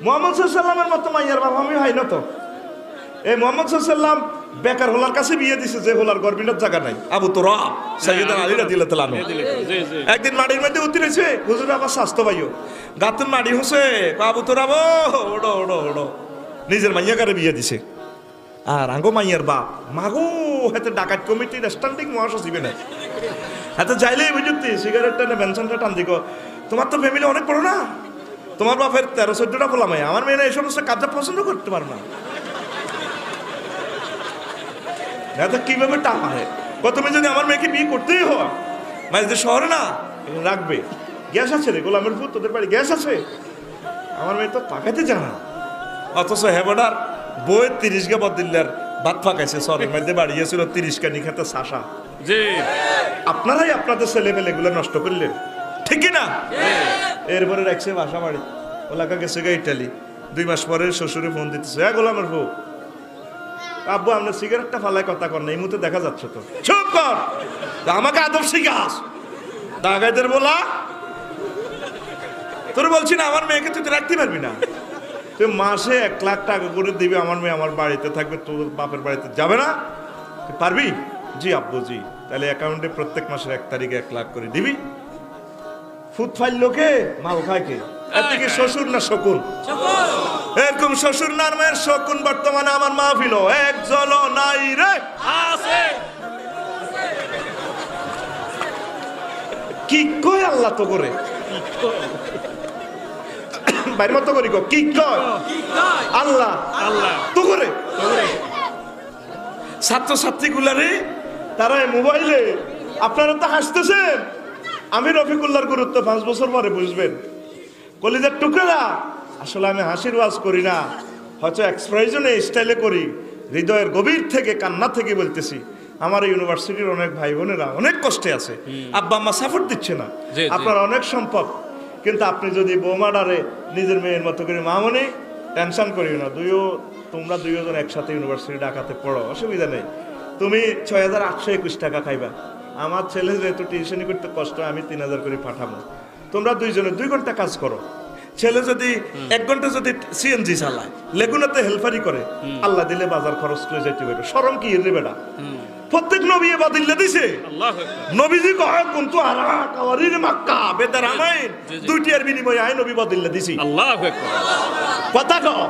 মুহাম্মদ সাল্লামের মতো মাইয়ার বাবা আমি হয় না তো। এই মুহাম্মদ সাল্লাম বেকার হলার কাছে বিয়ে দিছে, যে হলার গর্বিনের জায়গা নাই। আবু তুরাব সাইয়েদনা আলী রাদিয়াল্লাহু তাআলা একদিন মাটির মধ্যে উতরেছে, হুজুর আবার স্বাস্থ্য ভাইও গাতুন মাটি হচ্ছে, আবু তুরাব ওড়ো ওড়ো ওড়ো, নিজের মাইয়াকারে বিয়ে দিছে। আর আঙ্গো মাইয়ার বাপ মাগো হাতে ডাকাত কমিটির স্ট্যান্ডিং মহাসচিব না, হাতে যাইলেই বুঝতে সিগারেট টানে বেনসনটা টান দিক। তোমার তো ফ্যামিলি অনেক বড় না, তোমার বাপের 13-14টা পোলা মাইয়া, আমার মেয়েরা এই সমস্ত কাজ পছন্দ করতে পারে না। কিভাবে টাকা হয় তুমি যদি আমার মেয়েকে বিয়ে করতেই হয়, মাঝে শহরে না রাখবে, গ্যাস আছে রে গোলামের ফুট, তোদের বাড়ি গ্যাস আছে, আমার মেয়ে তো তাকাইতে জানা। অথচ হেবডার বইয়ের 30 গা বদিল্লার ভাত ফাঁকাইছে, শহরের মধ্যে বাড়ি গিয়েছিল 30 কা নিখাতে শাসা। আপনারাই আপনাদের ছেলে মেলে গুলো নষ্ট করলেন, ঠিক না? এরপরে রাখছে বাসা বাড়ি, ওলাকা গেছে গা ইটালি। 2 মাস পরে শ্বশুরে ফোন দিতেছে, হ্যাঁ গোলামের বউ আব্বু আপনার সিগারেটটা ফালায় কথা কর না, এই মুহূর্তে দেখা যাচ্ছে তো। চুপ কর, আমাকে আদব শিখাস ডাকাইতের বলা। তোর বলছি না আমার মেয়েকে তুই রাখতে পারবি না, তুই মাসে 1 লাখ টাকা করে দিবি, আমার মেয়ে আমার বাড়িতে থাকবে, তোর বাপের বাড়িতে যাবে না, তুই পারবি? জি আব্বু জি। তাহলে অ্যাকাউন্টে প্রত্যেক মাসের 1 তারিখে 1 লাখ করে দিবি। ফুট ফাইল লোকে মাল খায় কে? এদিকে শ্বশুর না শকুন? এরকম শ্বশুর না মেয়ের শকুন বর্তমানে আমার মাহফিল একজন নাই রে, আছে। কি কয় আল্লাহ তো করে বাইর মতো করি গো, কি কয় আল্লাহ আল্লাহ তো করে। ছাত্রছাত্রী গুলারে তারা মোবাইলে, আপনারা তো হাসতেছেন, আমি রফিকুল্লাহর গুরুত্ব 5 বছর পরে বুঝবেন। কলিজার টুকরা, আসলে আমি হাসির ওয়াজ করি না, হয়তো এক্সপ্রেশনে স্টাইলে করি, হৃদয়ের গভীর থেকে কান্না থেকে বলতেছি। আমার ইউনিভার্সিটির অনেক ভাই বোনেরা অনেক কষ্টে আছে, আব্বা আম্মা সাপোর্ট দিচ্ছে না, আপনার অনেক সম্পদ, কিন্তু আপনি যদি বৌমাডারে নিজের মেয়ের মতো করে মামনি টেনশন করিও না, তোমরা দুইজন একসাথে ইউনিভার্সিটি ঢাকাতে পড়ো, অসুবিধা নেই, তুমি 6,821 টাকা খাইবা, আমার ছেলে যেহেতু টিউশনি করতে কষ্ট, আমি 3,000 করে পাঠাবো, তোমরা দুইজনে 2 ঘন্টা কাজ করো। ছেলে যদি 1 ঘন্টা যদি সিএনজি চালায়, লেগুনাতে হেল্পারি করে, আল্লাহ দিলে বাজার খরচ করে যাইতে পারবে। শরম কি এর বেটা? প্রত্যেক নবী বাদিল্লা দিছে। নবীজি কয় কুনতু আরা কাওয়ারির মক্কা বেদার আমাইন, 2টির বিনিময়ে আই নবী বাদিল্লা দিছি। আল্লাহু আকবার। কথা কও।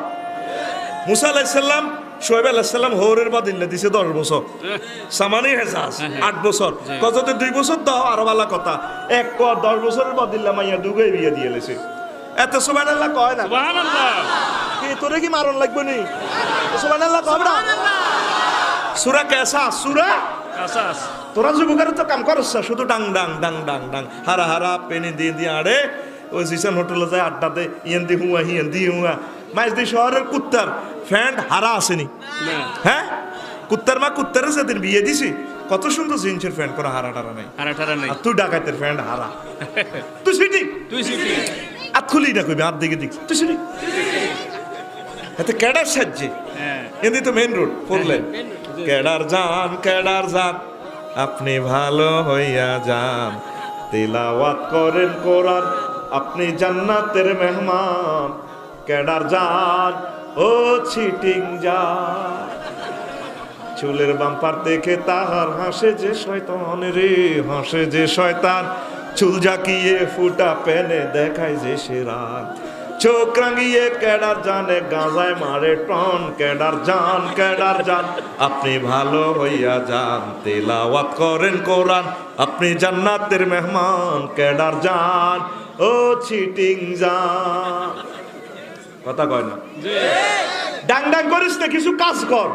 মুসা আলাইহিস সালাম শোয়েব আলাইহিস সালাম হৌরের বাদিল্লা দিছে 10 বছর, সামানি হেজাজ 8 বছর, কততে 2 বছর দাও আরো ভালো কথা, 10 বছরের বাদিল্লা মাইয়া দুগে বিয়ে দিয়ে লেছে। এত সুবহানাল্লাহ কয় না? সুবহানাল্লাহ। কি তোরে কি মারণ লাগবে নি? সুবহানাল্লাহ কও না। সূরা কাসাস, সূরা কাসাস। তোরা যুবকেরা তো কাম করছ শুধু ডাং ডাং ডাং ডাং ডাং, হারা হারা পেনি দিয়ে দিয়ে আড়ে ওই জিসান হোটেলে যায় আড্ডাতে, ইয়েন দি হুয়া হিয়েন দি হুয়া। মাইজ দি শহরের কুত্তার ফ্যান্ড হারা আসেনি? হ্যাঁ, কুত্তার মা কুত্তারের সাথে বিয়ে দিছি, কত সুন্দর জিন্সের ফ্যান্ড করা, হারা টারা নাই, হারা টারা নাই। আর তুই ডাকাতের ফ্যান্ড হারা, তুই সিটি, তুই সিটি আর খুলি না কইবি, আর দিকে দিক তুই সিটি। এতে কেডার সাজছে, এমনি তো মেইন রোড 4 লেন। কেডার যান আপনি ভালো হইয়া যান, তিলাওয়াত করেন কোরআন, আপনি জান্নাতের মেহমান। কেডার যান ও চিটিং যান, চুলের বাম্পার দেখে তাহার হাসে যে শয়তান রে, হাসে যে শয়তান, চুল জাকিয়ে ফুটা পেনে দেখায় যে সেরান, চোখ রাঙিয়ে কেডার জানে গাঁজায় মারে টন। কেডার যান আপনি ভালো হইয়া যান, তিলাওয়াত করেন কোরআন, আপনি জান্নাতের মেহমান। কেডার যান ও চিটিং যান। কথা কয় না? ডাং ডাং করিস না, কিছু কাজ কর।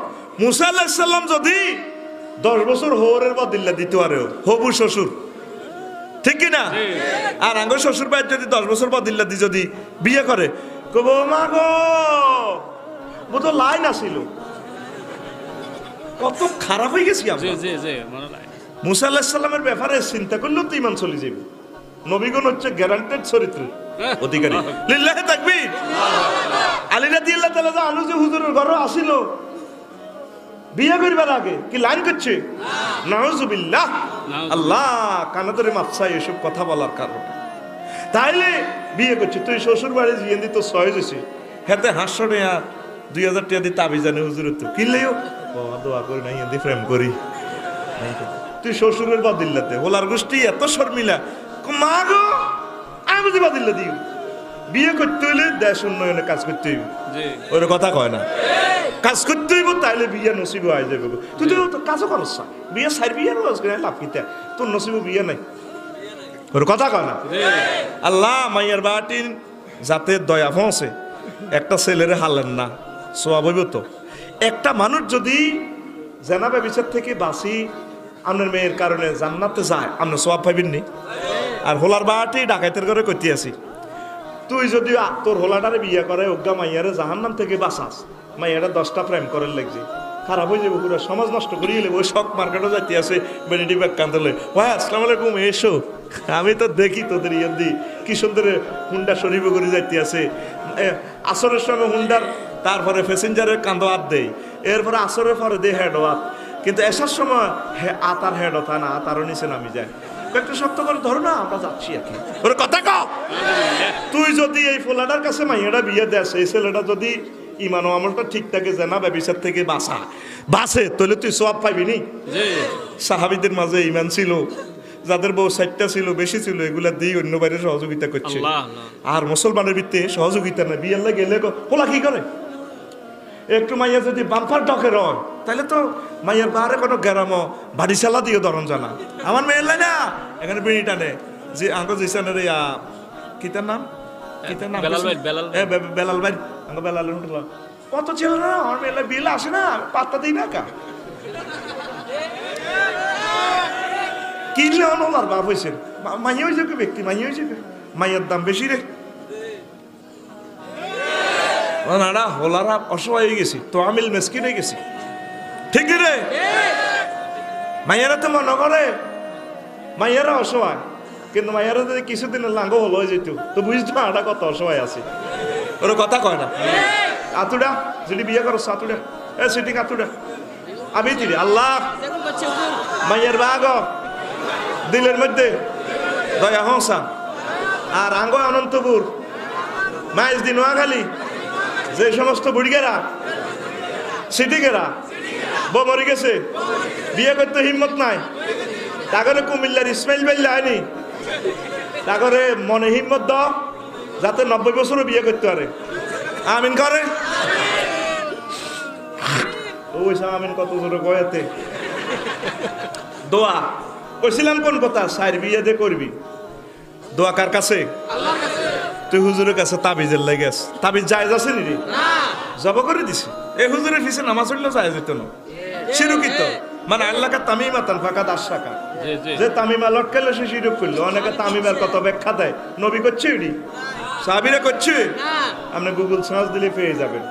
মুসা আলাইহিস সালাম যদি 10 বছর হৌরের বদিল্লা দিতে পারে, হবু শ্বশুর, ঠিক কিনা? আর আঙ্গ শ্বশুর ভাই যদি 10 বছর বদিল্লা দি যদি বিয়ে করে, কব মা গো বোধ লাইন আসিল, কত খারাপ হয়ে গেছি আমরা। মুসা আলাইহিস সালামের ব্যাপারে চিন্তা করলেও তো ইমান চলে যাবে। নবীগণ হচ্ছে গ্যারান্টেড চরিত্রের অধিকারী। লিল্লাহি তাকবীর। আলী রাদিয়াল্লাহু তাআলা আনহু যে হুজুরের ঘরে আসিল বিয়ে করবার আগে, কি লাইন করছে? নাউজুবিল্লাহ। আল্লাহ কানাদরে মাপসাই এসব কথা বলার কারণে, তাইলে বিয়ে করছে। তুই শ্বশুর বাড়ি জিয়ে দিত 6 হয়েছে, হেতে 500 টাকা 2000 টাকা দিয়ে তাবি জানে হুজুর তো কিনলেও দোয়া করি না ইয়ে প্রেম করি তুই শ্বশুরের বাদিল্লাতে হোলার গোষ্ঠী এত শর্মিলা মা গো আমি বুঝি বাদিল্লা দিই বিয়ে করতে হইলে দেশ উন্নয়নে কাজ করতে হইব ওর কথা কয় না কাজ করতে হইব তাইলে বিয়ে নসিব হয়ে যাবে তুই তো কাজও করস না বিয়ে সার বিয়ে রোজ করে লাভ কিতা তোর নসিব বিয়ে নাই ওর কথা কয় না আল্লাহ মাইয়ার বাটিন যাতে দয়া পৌঁছে একটা ছেলেরে হালেন না সোয়াবইব তো একটা মানুষ যদি জানাবে বিচার থেকে বাসি আপনার মেয়ের কারণে জান্নাতে যায় আপনি সোয়াব পাইবেন নি আর হোলার বাটি ডাকাইতের ঘরে কইতে আসি তুই যদি তোর হোলাটারে বিয়ে করে অজ্ঞা মাইয়ারে জাহান্নাম থেকে বাঁচাস মাইয়ারা 10টা প্রেম করার লাগছে খারাপ হয়ে যাবে পুরো সমাজ নষ্ট করিয়ে গেলে ওই শখ মার্কেটও যাইতে আছে বেনিটি ব্যাগ কান্দলে ভাই আসসালামু আলাইকুম এসো আমি তো দেখি তোদের ইয়ে দি কি সুন্দর হুন্ডা শরীফে করে যাইতে আছে আসরের সময় হুন্ডার তারপরে প্যাসেঞ্জারের কান্দো হাত দেয় এরপরে আসরের পরে দে হেড হাত কিন্তু এসার সময় আতার হেড হতা না আতারও নিচে নামি যায় একটা শক্ত করে ধরো না আমরা যাচ্ছি আর কি ওর কথা কও তুই যদি এই ফোলাটার কাছে মাইয়াটা বিয়ে দেস এই ছেলেটা যদি ইমান ও আমলটা ঠিক থাকে যে না ব্যবসার থেকে বাঁচে তাহলে তুই সওয়াব পাইবি নি সাহাবীদের মাঝে ইমান ছিল যাদের বউ 60টা ছিল বেশি ছিল এগুলা দিয়ে অন্য বাইরে সহযোগিতা করছে আর মুসলমানের ভিত্তি সহযোগিতা না বিয়ে গেলে হোলা কি করে একটু মাইয়া যদি বাম্পার ডকে রয় তাহলে তো মাইয়ার বাহারে কোনো গ্যারামো বাড়ি চালা দিয়ে ধরন জানা আমার মেয়ের লাই না এখানে বিড়ি টানে যে আঙ্ক জিসানের কিতার নাম বেলাল ভাই আঙ্ক বেলাল কত ছিল না আমার মেয়ের বিল আসে না পাত্তা দিই না কা কিনলে অনলার বাপ হয়েছে মাইয়া হয়েছে কি ব্যক্তি মাইয়া হয়েছে মাইয়ার দাম বেশি রে না হোলারা অসহায় হয়ে গেছি তো আমিল মেসকিন হয়ে গেছি ঠিক রে মাইয়ারা তো মনে করে মাইয়ারা অসহায় কিন্তু মাইয়ারা যদি কিছুদিনের লাঙ্গ হলো হয়ে যেত তো বুঝতো আটা কত অসহায় আছে ওর কথা কয় না আতুডা যদি বিয়ে করো আতুডা সিটিং আতুডা আমি তিরি আল্লাহ মাইয়ার বাগ দিলের মধ্যে দয়া হংসা আর আঙ্গ অনন্তপুর মাইজ দিন নোয়াখালী যে সমস্ত বুড়িগেরা সিটিগেরা বউ মরে গেছে বিয়ে করতে হিম্মত নাই তাগরে কুমিল্লার ইসমাইল বাইল্লা হয়নি তাগরে মনে হিম্মত দাও যাতে 90 বছরও বিয়ে করতে পারে আমিন করে ওই আমিন কত জোরে কয়েতে দোয়া কইছিলাম কোন কথা সাইর বিয়ে দে করবি দোয়া কার কাছে আল্লাহর কাছে তুই হুজুরের কাছে তাবিজের লাগেস তাবিজ জায়েজ আছে নি রে না জব করে দিছি এই হুজুরের পিছে নামাজ পড়লে জায়েজ হইতো না শিরকিত মানে আল্লাহকে তামিমাতান ফাকাত আশরাকা যে তামিমা লটকালে সে শিরক করলো অনেকে তামিমার কত ব্যাখ্যা দেয় নবী করছে এডি সাহাবীরা করছে না আপনি গুগল সার্চ দিলে পেয়ে যাবেন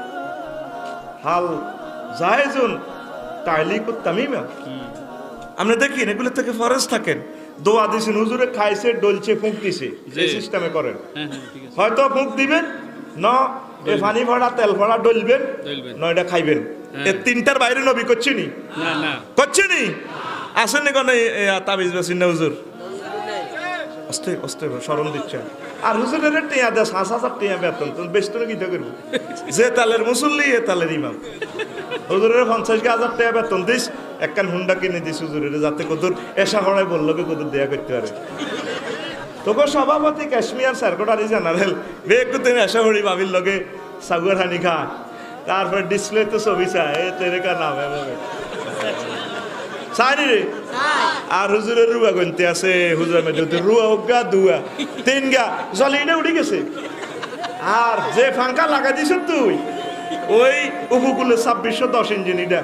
হাল জায়েজুন তাইলিকুত তামিমা আমরা দেখি এগুলো থেকে ফরজ থাকেন দোয়া দিছেন হুজুরে খাইছে ডলছে ফুঁক দিছে এই সিস্টেমে করেন হয়তো ফুঁক দিবেন না এই পানি ভরা তেল ভরা ডলবেন নয়টা খাইবেন এই তিনটার বাইরে নবী করছে নি না না করছে নি আসেন কোন তাবিজ বেসিন না হুজুর আস্তে আস্তে শরম দিচ্ছে আর হুজুরের টিয়া দে 5,000 টিয়া বেতন তুমি বেশি কি তো করব যে তালের মুসল্লি এ তালের ইমাম হুজুরের 50,000 টাকা বেতন দিস একখান হুন্ডা কিনে দিস হুজুরের যাতে কদর এসা হড়াই বললো কি কদর দেয়া করতে পারে তোকে সভাপতি কাশ্মীর সার্কোটারি জেনারেল বে একটু তুমি এসা হড়ি ভাবির লগে সাগুয়ার হানি খা তারপর ডিসপ্লে তো ছবি চায় এ তেরে কা নাম এভাবে সারি রে আর হুজুরের রুয়া গনতে আছে হুজুরের মধ্যে রুয়া হোগা দুয়া তিনগা জলিনে উড়ে গেছে আর যে ফাঙ্কা লাগা দিছ তুই ওই উপকূলে 2610 ইঞ্জিন এটা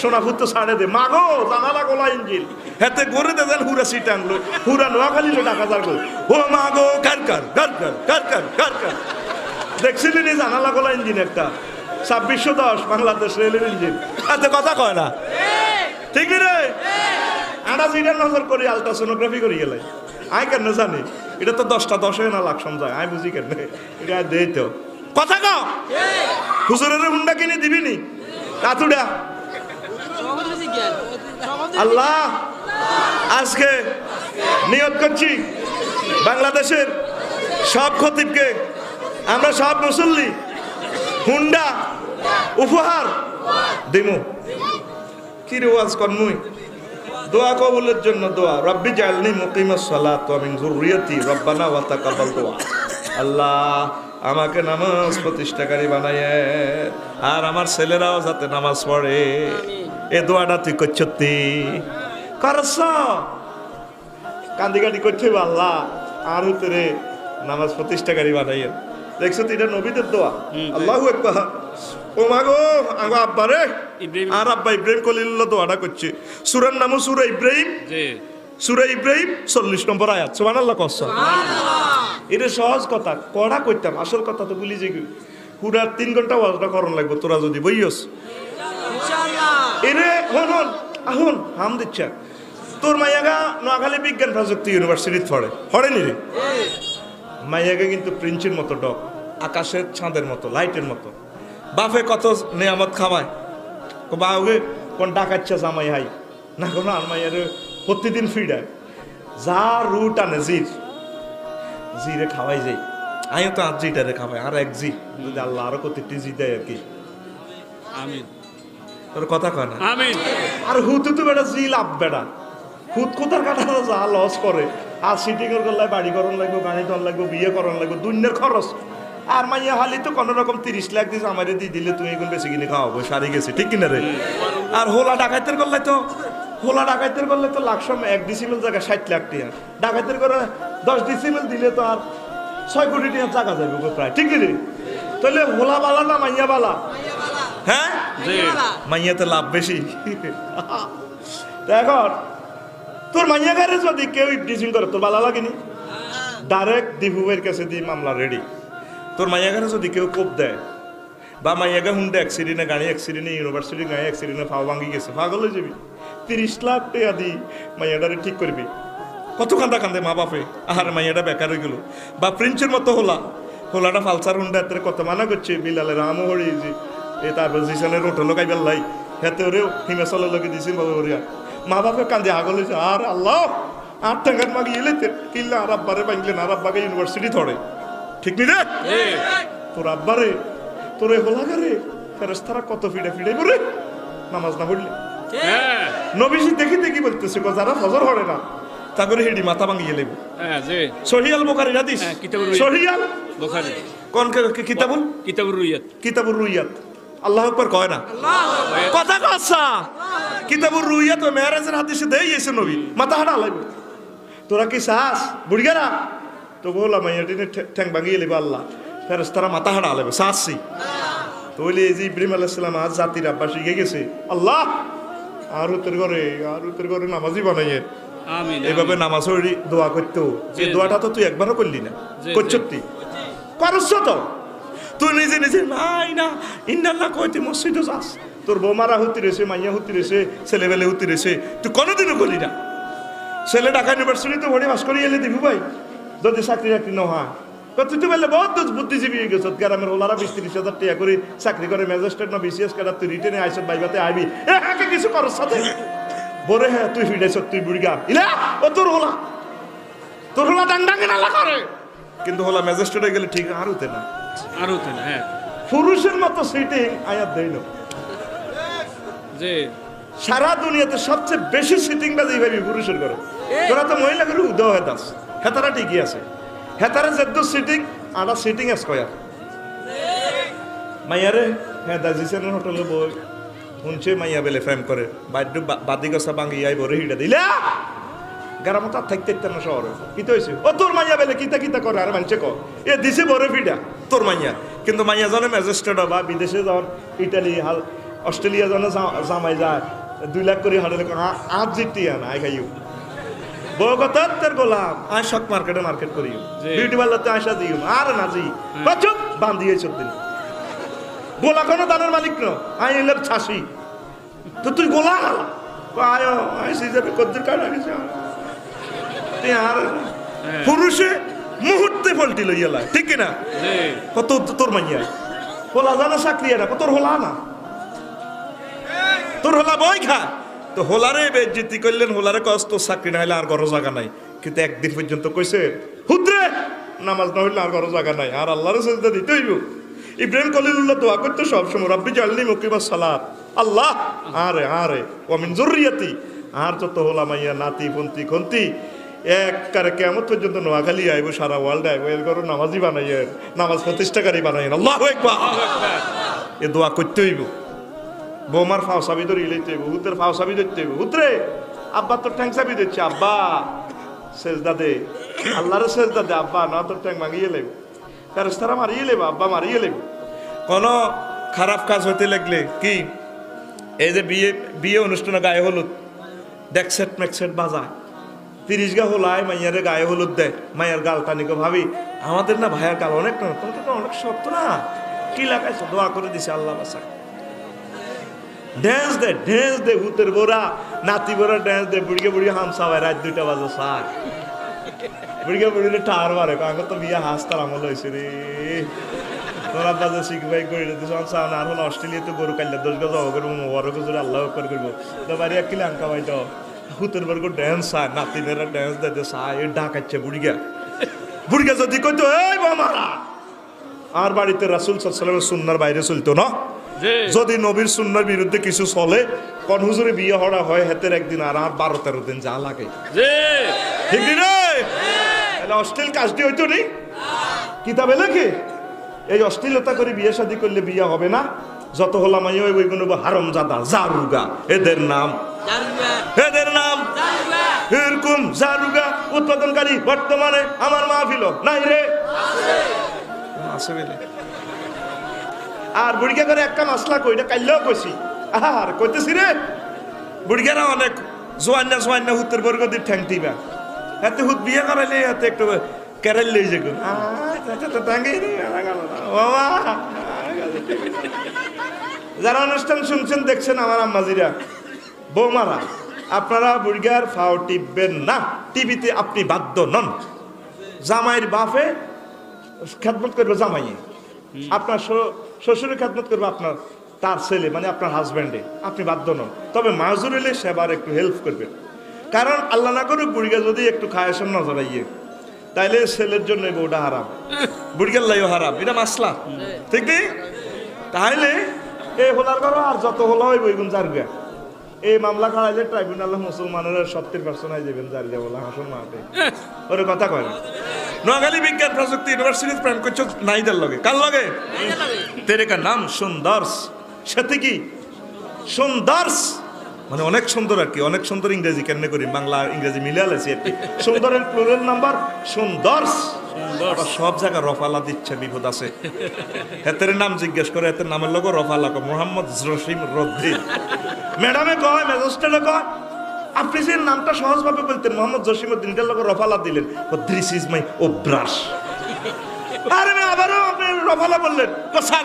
সোনাপুর তো ছাড়ে দে মাগো জানালা গোলা ইঞ্জিন হেতে গড়ে দেন হুরা সিট আনলো হুরা নোয়াখালী টাকা যার ও মাগো কার কার কার কার কার কার কার কার দেখছিলি নি জানালা গোলা ইঞ্জিন একটা 2610 বাংলাদেশ রেলের ইঞ্জিন এত কথা কয় না ঠিক রে আটা সিটার নজর করি আলট্রাসোনোগ্রাফি করি গেলে আই কেন জানি এটা তো 10টা 10 না লাখ সমঝায় আই বুঝি কেন এটা দেই তো কথা কও হুজুরের হুন্ডা কিনে দিবি নি কাতুডা আল্লাহ আজকে নিয়ত করছি বাংলাদেশের সব খতিবকে আমরা সব মুসল্লি হুন্ডা উপহার দিমু কি রে ওয়াজ করমুই দোয়া কবুলের জন্য দোয়া রব্বি জাআলনি মুকিমাস সালাত ওয়া মিন যুররিয়াতি রব্বানা ওয়া তাকাব্বাল দুআ আল্লাহ আমাকে নামাজ প্রতিষ্ঠাকারী বানায় আর আমার ছেলেরাও যাতে নামাজ পড়ে এ দোয়াটা তুই করছতি করছ কান্দি করছে আল্লাহ আর উতরে নামাজ প্রতিষ্ঠাকারী বানাইয়ে দেখছো তো এটা নবীদের দোয়া আল্লাহু আকবার ও মাগো আগো আব্বা রে আর আব্বা ইব্রাহিম খলিলুল্লাহ দোয়াটা করছে সূরার নাম সূরা ইব্রাহিম জি সূরা ইব্রাহিম 40 নম্বর আয়াত সুবহানাল্লাহ কস সুবহানাল্লাহ এটা সহজ কথা কড়া কইতাম আসল কথা তো ভুলি যাই পুরা 3 ঘন্টা ওয়াজটা করন লাগবে তোরা যদি বইয়স ইনশাআল্লাহ এরে হন আহুন হাম দিচ্ছা তোর মাইয়াগা নোয়াখালী বিজ্ঞান প্রযুক্তি ইউনিভার্সিটি পড়েনি রে মাইয়াগা কিন্তু প্রিন্সের মতো ডক আকাশের চাঁদের মতো লাইটের মতো বাপে কত নিয়ামত খাওয়ায় বাউগে কোন ডাকাচ্ছা জামাই হাই না কোনো আর মাইয়ার প্রতিদিন ফিডায় যা রুট আনে জিরে খাওয়াই যাই আমিও তো আর জিটারে খাওয়াই আর এক জি যদি আল্লাহ আরো কতটি জি দেয় আর কি আমিন তোর কথা কয় না আমিন আর হুতু তো বেটা জি লাভ বেটা হুত কোথার কাটা যা লস করে আর সিটিং এর গল্লায় বাড়ি করন লাগবে গাড়ি তন লাগবে বিয়ে করন লাগবে দুনিয়ার খরচ আর মাইয়া হালি তো কোনো রকম 30 লাখ দিস আমারে দিয়ে দিলে তুমি এখন বেশি কিনে খাওয়াবো সারি গেছে ঠিক কিনা রে আর হোলা ডাকাইতের করলে তো লাখ সম 1 ডিসিমেল জায়গা 60 লাখ টাকা ডাকাইতের করে 10 ডিসিমেল দিলে তো আর 6 কোটি টাকা জায়গা যাবে প্রায় ঠিক রে তাহলে হোলা বালা না মাইয়া বালা হ্যাঁ জি মাইয়াতে লাভ বেশি দেখো তোর মাইয়া গারে যদি কেউ ইবডিসিং করে তোর বালা লাগেনি ডাইরেক্ট দিবুবের কাছে দিয়ে মামলা রেডি তোর মাইয়াগারে যদি কেউ কোপ দেয় বা মাইয়াগা হুন্ডা অ্যাক্সিডেন্টে গাড়ি অ্যাক্সিডেন্টে ইউনিভার্সিটি গাড়ি অ্যাক্সিডেন্টে ফাও ভাঙি গেছে পাগল হয়ে যাবি 30 লাখ টাকা দি মাইয়াটারে ঠিক করবি কত কান্দে মা বাপে আর মাইয়াটা বেকার হয়ে গেল বা প্রিন্সের মতো হোলাটা ফালসার হুন্ডা এত কত মানা করছে বিলালের আমও হরিয়েছি এ তারপর জিসানের রোটো লোকাই বেল্লাই হেতে ওরেও হিমাচলের লোকে দিয়েছি বাবা ওরিয়া মা বাপে কান্দে আগল হয়েছে আর আল্লাহ 8 টাকার মাগি এলেতে কিনলে আর আব্বারে বাংলেন আর আব্বাকে ইউনিভার্সিটি ধরে ঠিক নি রে তোর আব্বারে তোরে হোলাগারে ফেরেশতারা কত ফিডে বলে নামাজ না পড়লে নবীজি দেখি বলতেছে যারা ফজর পড়ে না তাগরে হেডি মাথা ভাঙিয়ে লেব সহিহ আল বুখারী হাদিস সহিহ আল বুখারী কোন কিতাবুর রুইয়াত আল্লাহু আকবার কয় না কথা কসা কিতাবুর রুইয়াত ও মেরাজের হাদিসে দেই এসে নবী মাথা হাড়া লাইব তোরা কি সাস বুড়িগারা তো বললাম মাইয়াটিনে ঠ্যাং ভাঙিয়ে লেবে আল্লাহ ফেরেশতারা মাথা হাড়া লেবে সাসি তো বলি এই যে ইব্রাহিম আলাইহিস সালাম আজ জাতির আব্বা শিখে গেছে আল্লাহ আর উত্তর করে নামাজই বানাইয়ে আমিন এইভাবে নামাজ পড়ি দোয়া করতো এই দোয়াটা তো তুই একবারও করলি না করছতি করছ তো তুই নিজে না ইন্নাল্লাহ কইতে মসজিদে যাস তোর বৌমারা হুতি রেছে মাইয়া হুতি রেছে ছেলেবেলে হুতি রেছে তুই কোনোদিনও করলি না ছেলে ঢাকা ইউনিভার্সিটিতে ভরে পাস করিয়ে এলে দিবি ভাই যদি চাকরি না হয় তুই তো বললে বহুত বুদ্ধিজীবী হয়ে গেছ গ্রামের ওলারা 20-30 হাজার টাকা করে চাকরি করে ম্যাজিস্ট্রেট না বিসিএস কাটা তুই রিটেনে আইস বাইবাতে আইবি একে কিছু করস সাথে বরে হ্যাঁ তুই ফিডাইছ তুই বুড়িগা ইলা ও তোর হোলা ডাংডাঙ্গে নালা করে কিন্তু হোলা ম্যাজিস্ট্রেট হয়ে গেলে ঠিক আর হতে না হ্যাঁ পুরুষের মতো সিটিং আয়াত দেই না যে সারা দুনিয়াতে সবচেয়ে বেশি সিটিং বাজি ভাবি পুরুষের করে তোরা তো মহিলাগুলো উদয় হয়ে দাস হেতারা ঠিকই আছে হেতারা যেত সিটিং আটা সিটিং স্কয়ার মাইয়ারে হ্যাঁ দাজিসেনের হোটেলে বই শুনছে মাইয়া বেলে ফ্রেম করে বাদ্য বাদি গছা ভাঙি আই বরে হিডা দিলা গ্রামে তার থাকতে না শহরে কি তো হয়েছে ও তোর মাইয়া বেলে কিতা করে আর মানছে ক এ দিছে বরে ফিডা তোর মাইয়া কিন্তু মাইয়া জানে ম্যাজিস্ট্রেট বা বিদেশে যাওয়ার ইটালি অস্ট্রেলিয়া জানে জামাই যায় 2 লাখ করে হাড়ে আজ জিতিয়া না আই খাইও বউ কথা তোর গোলাম আই শক মার্কেট করিও বিউটি পার্লারতে আসা দিও আর না জি চুপ বান্ধিয়ে 14 দিন গোলা কোনো দানের মালিক ন আই এলাম ছাসি তো তুই গোলা আয় আই সিজাবে কদ্দুর কাটা গেছে আর পুরুষে মুহূর্তে পল্টি লইয়ালা ঠিক কিনা কত তোর মাইয়া হোলা জানা চাকরি না তোর হোলা না তোর হোলা বই খা তো হোলারে বেজ্জতি করলেন হোলারে কষ্ট চাকরি না হইলে আর ঘর জায়গা নাই কিন্তু একদিন পর্যন্ত কইছে হুদ্রে নামাজ না হইলে আর ঘর জায়গা নাই আর আল্লাহর সাজদা দিতে হইব ইব্রাহিম খলিলুল্লাহ দোয়া করতো সবসময়, রব্বি জাআলনি মুকিমাস সালাত, আল্লাহ আরে ওয়া মিন যুররিয়াতি, আর যত হলা মাইয়া নাতি পন্তি খন্তি একবারে কিয়ামত পর্যন্ত নোয়াখালী আইব, সারা ওয়ার্ল্ড আইব, এর ঘরে নামাজি বানাইয়েন, নামাজ প্রতিষ্ঠাকারী বানাইয়েন। আল্লাহু আকবার। এ দোয়া করতে হইব। বৌমার ফাও সাবি ধরে ইলাইতে হইব, হুতের ফাও সাবি ধরতে হইব, হুতরে আব্বা তোর ঠ্যাং সাবি দিচ্ছে, আব্বা সেজদা দে, আল্লাহরে সেজদা দে, আব্বা না তোর ঠ্যাং ভাঙিয়ে লেব, ফেরেশতারা মারিয়ে লেব, আব্বা মারিয়ে লেব। কোন খারাপ কাজ হইতে লাগলে কি, এই যে বিয়ে অনুষ্ঠানে গায়ে হলুদ ডেকসেট মেকসেট বাজা 30 গা হলায় মাইয়ারে গায়ে হলুদ দেয়, মাইয়ার গাল টানিকে ভাবি আমাদের না ভাইয়ের গাল অনেক না, তোমার তো অনেক শক্ত না, কি লাগাইছো, দোয়া করে দিছে আল্লাহ বাঁচায়। ড্যান্স দে ভূতের বোরা নাতি বোরা ড্যান্স দে, বুড়িয়ে বুড়িয়ে হামসা হয় রাত 2টা বাজে সার, বুড়িয়ে বুড়িয়ে টার মারে, কাকে তো বিয়ে হাসতার আমল হয়েছে রে, তোরা বাজে শিখবাই করে দিতে আর হলো অস্ট্রেলিয়াতে গরু কাইলে 10 গজ করবো, বড় গজরে আল্লাহ করবো, তো বাড়ি এক কিলো আঙ্কা ভাই তো ভূতের বর্গ ড্যান্স চায়, নাতিনেরা ড্যান্স দিতে চায়, ডাকাচ্ছে বুড়িয়া যদি কইতো এই বামারা, আর বাড়িতে রাসূল সাল্লাল্লাহু আলাইহি ওয়াসাল্লামের সুন্নাহর বাইরে চলতো না, যদি নবীর সুন্নাহর বিরুদ্ধে কিছু চলে, কোন হুজুরে বিয়ে হওয়া হয় হেতের একদিন আর 12-13 দিন যা লাগে, ঠিক রে? তাহলে অশ্লীল কাজটি হইতো নি, কিতাবে লেখে এই অশ্লীলতা করে বিয়ে শাদী করলে বিয়ে হবে না, যত হলা মাই ওই গুণ হারামজাদা জারুগা, এদের নাম এরকম জারুগা উৎপাদনকারী বর্তমানে আমার মাহফিল নাই রে, আর বুড়িকা করে একটা মাসলা কইটা কাইলেও কইছি, আর কইতেছি রে বুড়িকারা অনেক জোয়ান্না হুতের বর্গ দিয়ে ঠ্যাং টিবা, এতে হুত বিয়ে করাইলে এতে একটু কেরাল লই যে যারা অনুষ্ঠান শুনছেন দেখছেন আমার আম্মাজিরা বৌমারা, আপনারা বুড়িগার ফাও টিপবেন না, টিভিতে আপনি বাধ্য নন, জামাইয়ের বাপে খেদমত করবে জামাইয়ে, আপনার শ্বশুরের খেদমত করবে আপনার তার ছেলে মানে আপনার হাজব্যান্ডে, আপনি বাধ্য নন, তবে মাজুর এলে সেবার একটু হেল্প করবেন, কারণ আল্লাহ না করুক বুড়িগা যদি একটু খায়সেন নজর আইয়ে তাইলে ছেলের জন্য বউটা হারাম, বুড়িগার লাইও হারাম, এটা মাসলা, ঠিক নেই? তাহলে এই হোলার করো আর যত হলো ওই বইগুন জারগা, এই মামলা খাড়াইলে ট্রাইব্যুনাল মুসলমানের 70% হয়ে যাবেন জারিয়া বলা হাসন মাঠে, ওরে কথা কয় না। নোয়াখালী বিজ্ঞান প্রযুক্তি ইউনিভার্সিটি প্ল্যান করছো নাইদের লগে, কার লগে? তেরেকার নাম সুন্দর্স, সাথে কি সুন্দর্স মানে অনেক সুন্দর আর কি, অনেক সুন্দর ইংরেজি কেন করি, বাংলা ইংরেজি মিলে আলেছি আর কি, সুন্দরের প্লুরাল নাম্বার সুন্দর্স, সব জায়গায় রফালা দিচ্ছে, বিপদ আছে, হেতের নাম জিজ্ঞেস করে, হেতের নামের লোক রফালা কো মোহাম্মদ জসিম রদ্দি, ম্যাডামে কয় ম্যাজিস্ট্রেটে কয় আপনি যে নামটা সহজভাবে বলতেন মোহাম্মদ জসিমউদ্দিনটার লোক রফালা দিলেন, দিস ইজ মাই ওব্রাশ, আরে আবারও আপনি রফালা বললেন, স্যার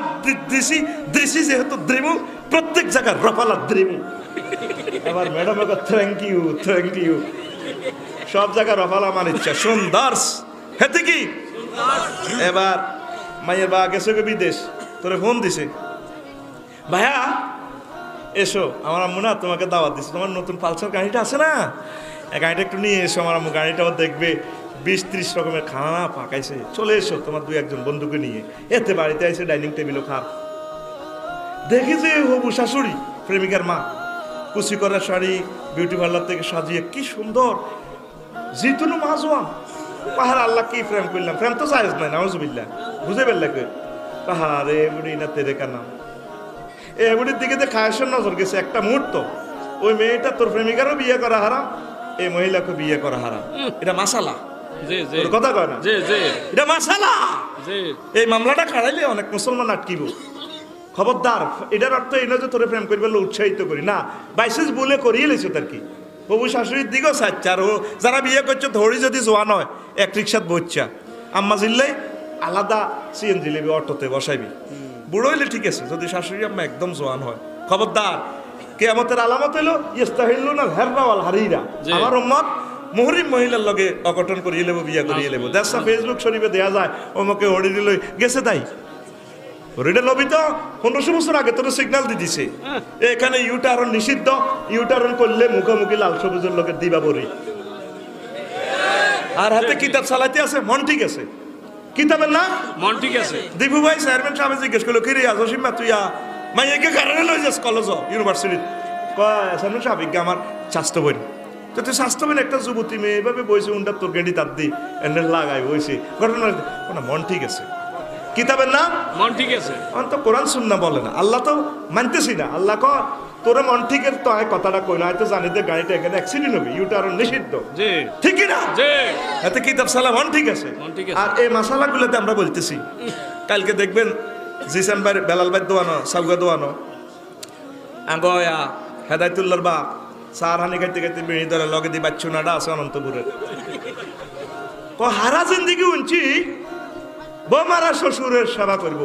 দিসি যেহেতু দ্রিমু প্রত্যেক জায়গায় রফালা দ্রিমু, আবার ম্যাডাম থ্যাংক ইউ সব জায়গায় রফালা মানিচ্ছে সুন্দর্স, হেতে কি এবার মাইয়ের বা গেছে বিদেশ, তোরে ফোন দিছে, ভাইয়া এসো, আমার আম্মু না তোমাকে দাওয়াত দিচ্ছে, তোমার নতুন পালসার গাড়িটা আছে না, গাড়িটা একটু নিয়ে এসো, আমার আম্মু গাড়িটাও দেখবে, 20-30 রকমের খানা পাকাইছে, চলে এসো তোমার 2-1 বন্ধুকে নিয়ে, এতে বাড়িতে এসে ডাইনিং টেবিলও খা, দেখি যে হবু শাশুড়ি প্রেমিকার মা কুচি করা শাড়ি বিউটি পার্লার থেকে সাজিয়ে কি সুন্দর, জিতুনু মাজওয়ান, পাহাড় আল্লাহ কি ফ্রেম করলাম, ফ্রেম তো সাইজ নাই নাউজুবিল্লাহ, বুঝে পেলে কই পাহাড়ে বুড়ি না তেরেকা নাম, এই বুড়ির দিকে খায়সের নজর গেছে একটা মুহূর্ত, ওই মেয়েটা তোর প্রেমিকারও বিয়ে করা হারাম, এই মহিলাকে বিয়ে করা হারাম, এটা মাসালা, কথা কয় না, এটা মাসালা, এই মামলাটা খাড়াইলে অনেক মুসলমান আটকিব, খবরদার, এটার অর্থ এই নয় যে তোরে প্রেম করি বলে উৎসাহিত করি না, বাইসেস বলে করিয়ে লেছো তার কি, বাবু শাশুড়ির দিকেও চাচ্ছা, আর ও যারা বিয়ে করছে ধরি যদি জোয়ান হয় এক রিক্সাত বসছা, আম্মা জিল্লাই আলাদা সিএনজি লেবি অটোতে বসাইবি, বুড়ো হইলে ঠিক আছে, যদি শাশুড়ি আম্মা একদম জোয়ান হয় খবরদার, কিয়ামতের আলামত হইলো ইস্তাহিল্লুনা হেররা ওয়াল হারিরা, আমার উম্মত মুহরিম মহিলার লগে অঘটন করিয়ে লেবো, বিয়া করিয়ে লেবো, দেখা ফেসবুক শরীফে দেয়া যায়, ওমকে হরি দিল গেছে তাই, হরিটা নবী তো 1500 বছর আগে তোর সিগন্যাল দিয়ে দিছে, এখানে ইউটারন নিষিদ্ধ, ইউটারন করলে মুখোমুখি লাল সবুজের লোকের দিবা বরি, আর হাতে কিতাব চালাইতে আছে, মন ঠিক আছে, কিতাবের নাম মন ঠিক আছে। দীপু ভাই চেয়ারম্যান সাহেব জিজ্ঞেস করলো কি রে আসিমা তুই মাইয়াকে কারণে লই যাস কলেজ ইউনিভার্সিটি কয় চেয়ারম্যান সাহেব আমার স্বাস্থ্য বই তো তুই স্বাস্থ্য বই একটা যুবতী মেয়ে এভাবে বইছে উনটা তোর গেন্ডি তার দি এনে লাগাই বইছে ঘটনা মন ঠিক আছে কিতাবের নাম মন ঠিক আছে। আমার তো কোরআন সুন্না বলে না আল্লাহ তো মানতেছি না আল্লাহ ক তোরা মন ঠিকের তো কথাটা কই না হয়তো জানি যে গাড়িটা এখানে অ্যাক্সিডেন্ট হবে ইউটারন নিষিদ্ধ জি ঠিকই না জি এতে কিতাব সালা মন ঠিক আছে মন ঠিক আছে। আর এই মশালাগুলোতে আমরা বলতেছি কালকে দেখবেন জিসান ভাই বেলাল ভাই দোয়ানো সাউগা দোয়ানো আঙ্গয়া হেদায়তুল্লাহর বা সার হানি খাইতে খাইতে বিড়ি ধরে লগে দি বাচ্চু নাডা আছে অনন্তপুরের হারা জিন্দিগি উনছি বোমারা শ্বশুরের সেবা করব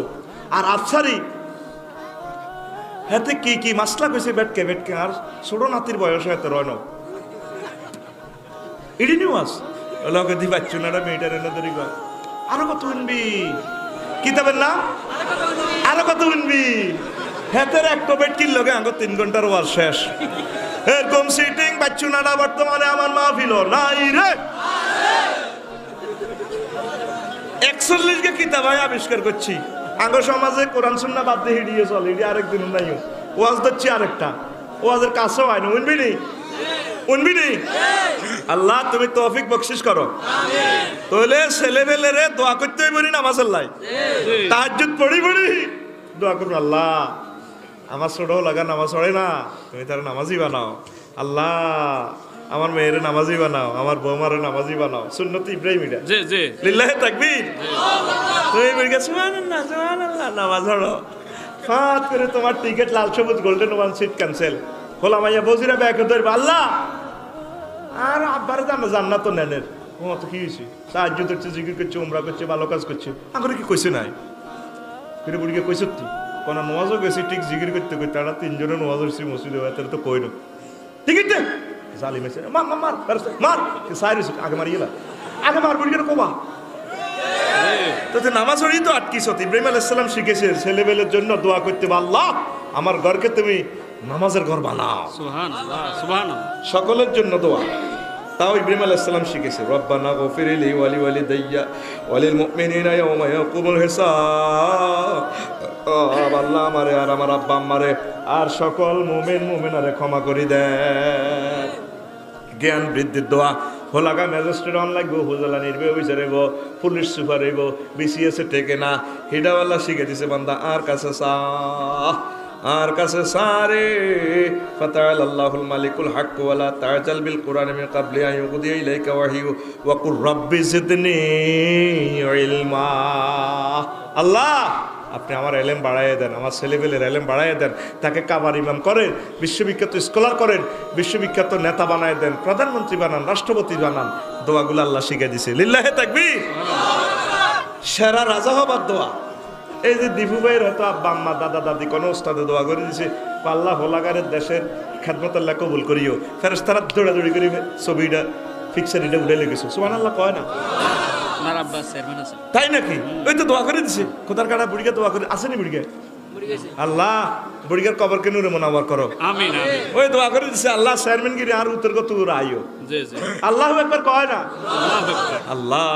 আর আফসারি হাতে কি কি মাসলা কইছে বেটকে আর ছোট নাতির বয়স হয়তো রয় ন ইডি নিউজ লগে দি বাচ্চু নাডা মেয়েটার এনে ধরি আরো কত উনবি কিতাবের নাম আরো কত উনবি হাতের এক বেটকির লগে আঙ্গ 3 ঘন্টার ওয়ার শেষ এরকম সিটিং বাচ্চু নাডা বর্তমানে আমার মাহফিল নাই রে 41 কে কিতাব আবিষ্কার করছি আঙ্গ সমাজে কোরআন সুন্নাহ বাদ দিয়ে হিডিয়ে চলে হিডি আরেকদিন নাই ওয়াজ দিচ্ছি আরেকটা ওয়াজের কাছেও হয় না উনবি নি আল্লাহ তুমি তৌফিক বকশিশ করো তাহলে ছেলেবেলেরে দোয়া করতে হইব নি নামাজের লাই তাহাজ্জুদ পড়ি দোয়া করুন আল্লাহ আমার ছোট লাগা নামাজ পড়ে না তুমি তার নামাজি বানাও আল্লাহ আমার মেয়েরে নামাজি বানাও আমার বৌমারে নামাজি বানাও সুন্নত ইব্রাহিম এটা জি জি লিল্লাহি তাকবীর তুমি বলগে সুবহানাল্লাহ সুবহানাল্লাহ নামাজ পড়ো ফাত করে তোমার টিকেট লাল সবুজ গোল্ডেন ওয়ান সিট ক্যান্সেল হলা মাইয়া বজিরা ব্যাগ ধরবে আল্লাহ আর আব্বারে জান্নাত নেনের ও তো কি হইছে সাহায্য করছে জিকির করছে উমরা করছে ভালো কাজ করছে আগরে কি কইছে নাই ফিরে বুড়িকে কইছ তুই কোন নামাজও গেছি ঠিক জিকির করতে করতে তারা 3 জনের নামাজ হইছে মসজিদে তার তো কইনো টিকিট দে জালিম এসে মার সাইরিস আগে মারিয়েলা আগে মার বুড়িকে কোবা তো নামাজ পড়ি তো আটকিস ইব্রাহিম আলাইহিস সালাম শিখেছে ছেলেবেলের জন্য দোয়া করতে আল্লাহ আমার ঘরকে তুমি নামাজের ঘর বানাও সুবহানাল্লাহ সুবহানাল্লাহ সকলের জন্য দোয়া তাও ইব্রাহিম আলাইহিস সালাম শিখেছে রব্বানা গফিরলি ওয়ালি ওয়ালিদাইয়া ওয়ালিল মুমিনিনা ইয়াওমা ইয়াকুমুল হিসাব আল্লাহ আমারে আর আমার আব্বা আম্মারে আর সকল মুমিন মুমিনারে ক্ষমা করে দেন জ্ঞান বৃদ্ধির দোয়া হোলাগা ম্যাজিস্ট্রেট অন লাগবো হুজলা নির্বে অফিসার হইব পুলিশ সুপার হইব বিসিএস টেকে না হিডাওয়াল্লা শিখে দিছে বান্দা আর কাছে সারে ফাতাল আল্লাহুল মালিকুল হক ওয়ালা তাজাল বিল কুরআন মিন ক্বাবলি আন ইউকদিয়া ইলাইকা ওয়াহিয়ু ওয়া কুর রাব্বি জিদনি ইলমা আল্লাহ আপনি আমার এলেম বাড়াইয়ে দেন আমার ছেলেবেলের এলেম বাড়াইয়ে দেন তাকে কাবার ইমাম করেন বিশ্ববিখ্যাত স্কলার করেন বিশ্ববিখ্যাত নেতা বানায় দেন প্রধানমন্ত্রী বানান রাষ্ট্রপতি বানান দোয়াগুলো আল্লাহ শিখে দিছে লিল্লাহি তাকবীর সেরা রাজা হবার দোয়া এই যে দীপু ভাইয়ের হয়তো আব্বা আম্মা দাদা দাদি কোনো ওস্তাদে দোয়া করে দিছে আল্লাহ হোলাগারের দেশের খেদমত আল্লাহ কবুল করিও ফেরেশতারা দৌড়াদৌড়ি করে ছবিটা ফিক্সারিটা উঠে লেগেছে সুবহানাল্লাহ কয় না তাই নাকি ওই তো দোয়া করে দিছে খোদার কাটা বুড়িকে দোয়া করে আসেনি বুড়িকে আল্লাহ বুড়িকার কবরকে নূরে মুনাওয়ার করো আমিন আমিন ওই দোয়া করে দিছে আল্লাহ চেয়ারম্যান গিরি আর উত্তর কত আইও জি জি আল্লাহু আকবার কয় না আল্লাহু আকবার আল্লাহ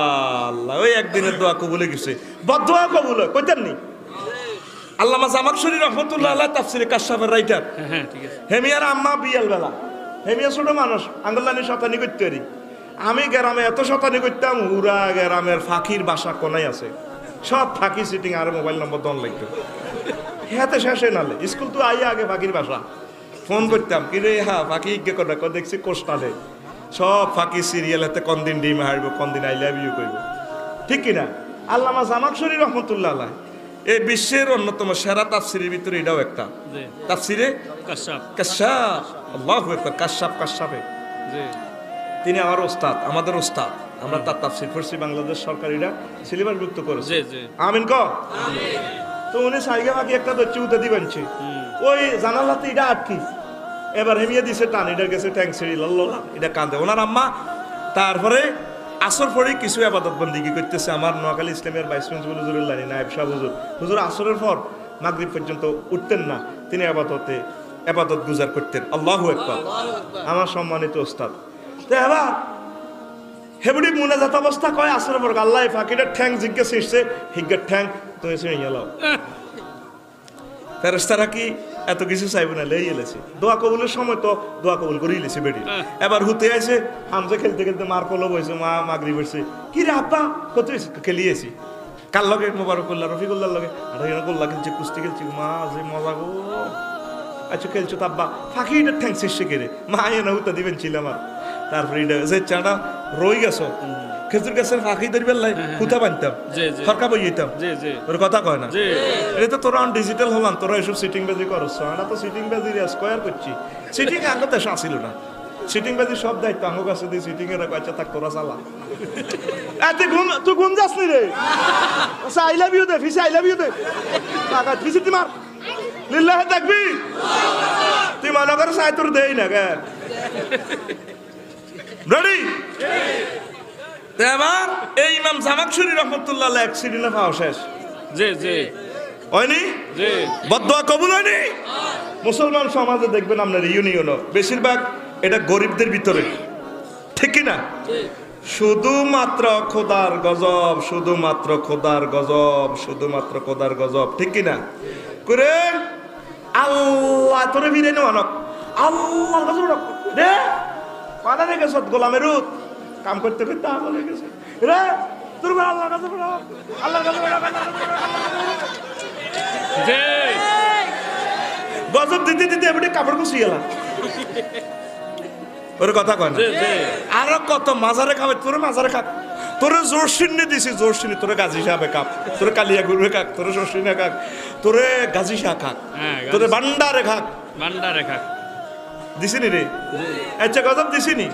আল্লাহ ওই একদিনের দোয়া কবুলে গেছে বদদোয়া কবুল হয় কইতেন নি আল্লামা জামাকশরী রাহমাতুল্লাহ আলাইহি তাফসীরে কাশফের রাইটার হ্যাঁ ঠিক আছে হেমিয়ার আম্মা বিয়াল বেলা হেমিয়া ছোট মানুষ আঙ্গুলানি শতানি করতে পারি আমি গ্রামে এত শতানি করতাম হুরা গ্রামের ফাঁকির বাসা কোনায় আছে সব ফাঁকি সিটিং আর মোবাইল নম্বর দন লাগতো হাতে শেষে নালে স্কুল তো আইয়া আগে ফাঁকির বাসা ফোন করতাম কি রে হ্যাঁ ফাঁকি ইজ্ঞে করে দেখছি কোস্টালে সব ফাঁকি সিরিয়াল হাতে কোন দিন ডিম হারবো কোন দিন আই লাভ ইউ করব ঠিক কিনা আল্লামা জামাকশরী রহমতুল্লাহ আলাইহি এই বিশ্বের অন্যতম সেরা তাফসীরের ভিতরে এটাও একটা জি তাফসীরে কাশফ আল্লাহু আকবার কাশফে জি তিনি আমার ওস্তাদ আমাদের ওস্তাদ আমরা তার তাফসীর পড়ছি বাংলাদেশ সরকার এটা সিলেবাসভুক্ত করেছে জি জি আমিন ক তো উনি সাইগা বাকি একটা দচ্ছি উঠে দিবেনছে ওই জানালাতে এটা আটকি এবার হেমিয়ে দিছে টান এটার গেছে ট্যাঙ্ক ছেড়ে লাল্লা এটা কান্দে ওনার আম্মা তারপরে আসর পরে কিছু আবাদত বন্দিগি করতেছে আমার নোয়াখালী ইসলামের ভাইস প্রিন্সিপাল হুজুরুল লানি নায়েব সাহেব হুজুর আসরের পর মাগরিব পর্যন্ত উঠতেন না তিনি আবাদত গুজার করতেন আল্লাহু আকবার আমার সম্মানিত ওস্তাদ তো এবার হেবুড়ি মুনাজাত অবস্থা কয় আসর পর আল্লাহ ফাঁকিটা ঠ্যাং জিজ্ঞেস এসছে হিজ্ঞের ঠ্যাং তুমি ছিঁড়ে গেল ফেরেশতারা কি এত কিছু চাইব না লেই এলেছে দোয়া কবুলের সময় তো দোয়া কবুল করেই লেছে বেটি এবার হুতে আছে হামজা খেলতে খেলতে মার কলব হয়েছে মা মাগরি বসছে কি রে আব্বা কত হয়েছে খেলিয়েছি কার লগে মোবারকুল্লাহ রফিকুল্লাহর লগে আর এখানে গোল্লা খেলছে কুস্তি খেলছি মা যে মজা গো আচ্ছা খেলছো তো আব্বা ফাঁকি এটা ঠ্যাং শেষে কেড়ে মা এনে হুতা দিবেন ছিল আমার তারপরে এটা যে চাটা রই গেছো খেজুর গাছের ফাঁকি ধরবেন লাই হুতা বানতাম সরকার বই যেতাম তোর কথা কয় না এটা তো তোরা ডিজিটাল হলাম তোরা এসব সিটিং বাজি করছ আমরা তো সিটিং বাজি স্কোয়ার করছি সিটিং আগে তো আসিল না সিটিং বাজি সব দায়িত্ব আঙ্গ কাছে দিয়ে সিটিং এর কাছে থাক তোরা চালা তুই ঘুম যাস নি রে আই লাভ ইউ দে ফিসে আই লাভ ইউ দে টাকা ফিসে তুই মার লিল্লাহ তাকবীর তুই মনে করে সাই তোর দেই না গে রেডি এবার এই ইমাম জামাকশুরি রহমতুল্লাহ এক সিরিনা পাওয়া শেষ হয়নি বদদোয়া কবুল হয়নি মুসলমান সমাজে দেখবেন আপনার ইউনিয়নও বেশিরভাগ এটা গরিবদের ভিতরে ঠিক কিনা শুধুমাত্র খোদার গজব শুধুমাত্র খোদার গজব শুধুমাত্র খোদার গজব ঠিক কিনা করে আল্লাহ তোরে ফিরে নেওয়ানক আল্লাহ গজব রে পানা রেখে সৎ গোলামের কাম করতে করতে আমল হয়ে গেছে রে তোর আল্লাহ কাছে আল্লাহ গজব দিতে দিতে এবারে কাপড় কুচিয়ে গেলাম ওর কথা কয় না আরো কত মাজারে খাবে তোরে মাজারে খাক তোরে জোরসিন্নি দিছি জোরসিন্নি তোরে গাজী সাহেবে কাপ তোরে কালিয়া গুরুবে কাক তোরে জোরসিনে খাক তোরে গাজী শাহ খাক তোরে ভান্ডারে খাক দিছিনি রে আচ্ছা গজব দিছিনি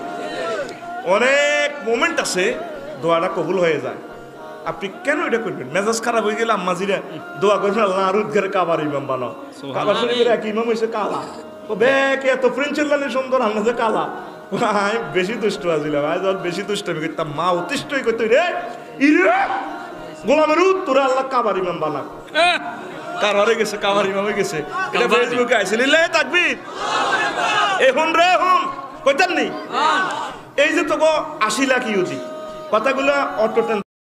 অনেক মোমেন্ট আছে দোয়াটা কবুল হয়ে যায় আপনি কেন এটা করবেন মেজাজ খারাপ হয়ে গেলে আম্মাজিরা দোয়া করবেন আল্লাহ আর উদ্গারে কাবার ইমাম বানাও কাবার শরীফের এক ইমাম হয়েছে কালা ও বেক এত ফ্রেঞ্চের লালি সুন্দর আমরা যে কালা আমি বেশি দুষ্ট আছিলাম ভাই যখন বেশি দুষ্ট আমি করতাম মা অতিষ্ঠই করতো রে ইরে গোলামের তোরা আল্লাহ কাবার ইমাম বানা কার হয়ে গেছে কাবার ইমাম হয়ে গেছে এটা ফেসবুকে আইছিল তাকবীর এখন রে হুন কইতাম নি এই যে তোকে 80 লাখ ইউজি কথাগুলো অটো